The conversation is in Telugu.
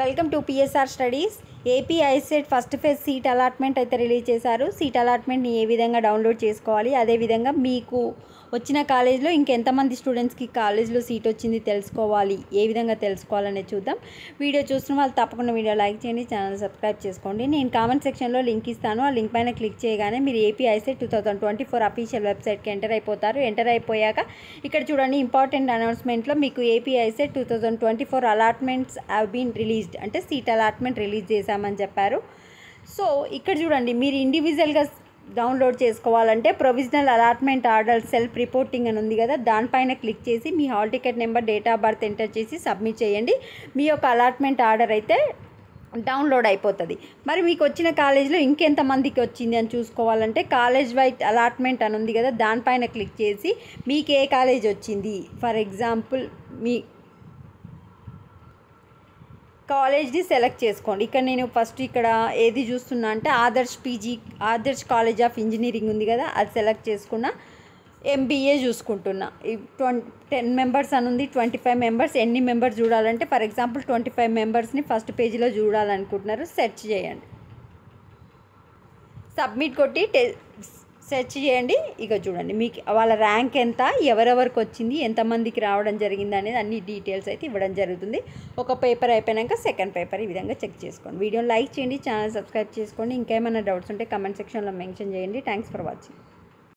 Welcome to PSR studies. AP ICET first phase seat allotment అయితే రిలీజ్ చేశారు. సీట్ అలాట్మెంట్ని ఏ విధంగా డౌన్లోడ్ చేసుకోవాలి, అదేవిధంగా మీకు వచ్చిన కాలేజ్లో ఇంకెంతమంది స్టూడెంట్స్కి కాలేజ్లో సీట్ వచ్చింది తెలుసుకోవాలి, ఏ విధంగా తెలుసుకోవాలనేది చూద్దాం. వీడియో చూస్తున్న వాళ్ళు తప్పకుండా వీడియో లైక్ చేయండి, ఛానల్ సబ్స్క్రైబ్ చేసుకోండి. నేను కామెంట్ సెక్షన్లో లింక్ ఇస్తాను. ఆ లింక్ పైన క్లిక్ చేయగానే మీరు ఏపీ ఐసెట్ 2024 అఫీషియల్ వెబ్సైట్కి ఎంటర్ అయిపోతారు. ఎంటర్ అయిపోయాక ఇక్కడ చూడండి, ఇంపార్టెంట్ అనౌన్స్మెంట్లో మీకు AP ICET 2024 allotments have been released అంటే సీట్ అలాట్మెంట్ రిలీజ్ చేశామని చెప్పారు. సో ఇక్కడ చూడండి, మీరు ఇండివిజువల్గా డౌన్లోడ్ చేసుకోవాలంటే provisional allotment order self reporting అని ఉంది కదా, దానిపైన క్లిక్ చేసి మీ hall ticket number, date of birth enter చేసి సబ్మిట్ చేయండి. మీ యొక్క అలాట్మెంట్ ఆర్డర్ అయితే డౌన్లోడ్ అయిపోతుంది. మరి మీకు వచ్చిన కాలేజ్లో ఇంకెంతమందికి వచ్చింది అని చూసుకోవాలంటే కాలేజ్ వైడ్ అలాట్మెంట్ అని ఉంది కదా, దానిపైన క్లిక్ చేసి మీకు ఏ కాలేజ్ వచ్చింది, ఫర్ ఎగ్జాంపుల్ మీ కాలేజ్ని సెలెక్ట్ చేసుకోండి. ఇక్కడ నేను ఫస్ట్ ఇక్కడ ఏది చూస్తున్నా అంటే ఆదర్శ్ కాలేజ్ ఆఫ్ ఇంజనీరింగ్ ఉంది కదా, అది సెలెక్ట్ చేసుకున్నా. ఎంబీఏ చూసుకుంటున్నా. 10 మెంబర్స్ అని ఉంది, 25 మెంబర్స్. ఎన్ని మెంబర్స్ చూడాలంటే ఫర్ ఎగ్జాంపుల్ 25 మెంబర్స్ని ఫస్ట్ పేజీలో చూడాలనుకుంటున్నారు. సెర్చ్ చేయండి, సబ్మిట్ కొట్టి సెర్చ్ చేయండి. ఇక చూడండి మీకు వాళ్ళ ర్యాంక్ ఎంత, ఎవరెవరికి వచ్చింది, ఎంతమందికి రావడం జరిగింది అనేది అన్ని డీటెయిల్స్ అయితే ఇవ్వడం జరుగుతుంది. ఒక పేపర్ అయిపోయాక సెకండ్ పేపర్ ఈ విధంగా చెక్ చేసుకోండి. వీడియోని లైక్ చేయండి, ఛానల్ సబ్స్క్రైబ్ చేసుకోండి. ఇంకేమైనా డౌట్స్ ఉంటే కమెంట్ సెక్షన్లో మెన్షన్ చేయండి. Thanks for watching.